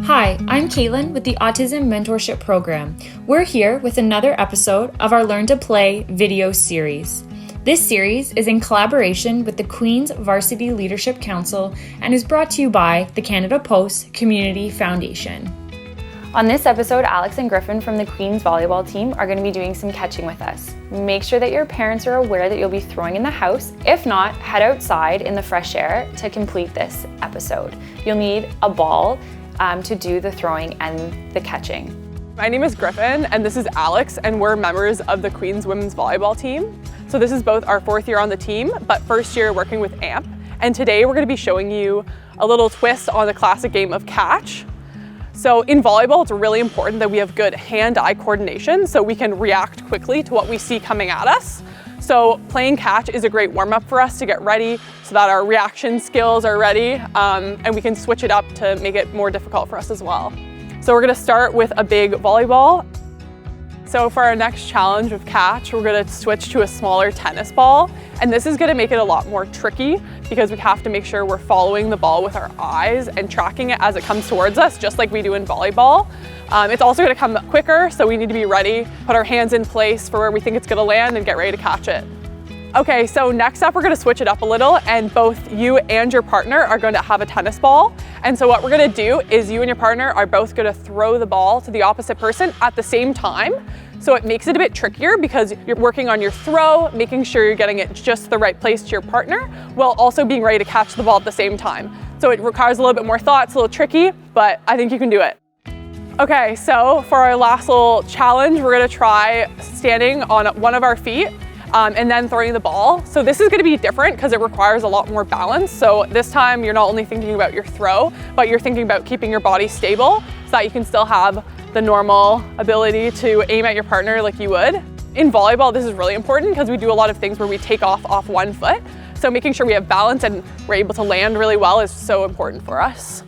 Hi, I'm Caitlin with the Autism Mentorship program. We're here with another episode of our Learn to Play video series. This series is in collaboration with the Queen's Varsity Leadership Council and is brought to you by the Canada Post Community Foundation. On this episode, Alex and Griffen from the Queen's volleyball team are going to be doing some catching with us. Make sure that your parents are aware that you'll be throwing in the house. If not, head outside in the fresh air to complete this episode. You'll need a ball to do the throwing and the catching. My name is Griffen and this is Alex, and we're members of the Queen's women's volleyball team. So this is both our fourth year on the team, but first year working with AMP. And today we're going to be showing you a little twist on the classic game of catch. So in volleyball, it's really important that we have good hand-eye coordination so we can react quickly to what we see coming at us. So playing catch is a great warm-up for us to get ready so that our reaction skills are ready, and we can switch it up to make it more difficult for us as well. So we're going to start with a big volleyball. So for our next challenge of catch, we're going to switch to a smaller tennis ball. And this is going to make it a lot more tricky because we have to make sure we're following the ball with our eyes and tracking it as it comes towards us, just like we do in volleyball. It's also going to come quicker, so we need to be ready, put our hands in place for where we think it's going to land and get ready to catch it. Okay, so next up we're going to switch it up a little, and both you and your partner are going to have a tennis ball. And so what we're going to do is you and your partner are both going to throw the ball to the opposite person at the same time. So it makes it a bit trickier because you're working on your throw, making sure you're getting it just the right place to your partner, while also being ready to catch the ball at the same time. So it requires a little bit more thought, it's a little tricky, but I think you can do it. Okay, so for our last little challenge, we're going to try standing on one of our feet and then throwing the ball. So this is going to be different because it requires a lot more balance. So this time you're not only thinking about your throw, but you're thinking about keeping your body stable so that you can still have the normal ability to aim at your partner like you would. In volleyball, this is really important because we do a lot of things where we take off one foot. So making sure we have balance and we're able to land really well is so important for us.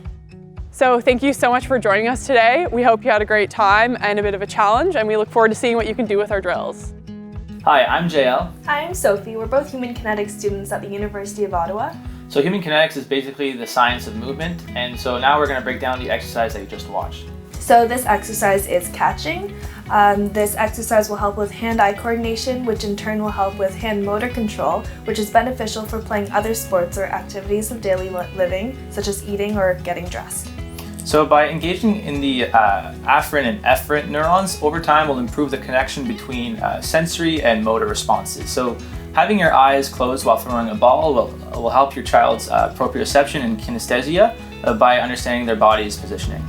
So thank you so much for joining us today. We hope you had a great time and a bit of a challenge, and we look forward to seeing what you can do with our drills. Hi, I'm JL. Hi, I'm Sophie. We're both human kinetics students at the University of Ottawa. So human kinetics is basically the science of movement, and so now we're going to break down the exercise that you just watched. So this exercise is catching. This exercise will help with hand-eye coordination, which in turn will help with hand motor control, which is beneficial for playing other sports or activities of daily living, such as eating or getting dressed. So by engaging in the afferent and efferent neurons, over time will improve the connection between sensory and motor responses. So having your eyes closed while throwing a ball will help your child's proprioception and kinesthesia by understanding their body's positioning.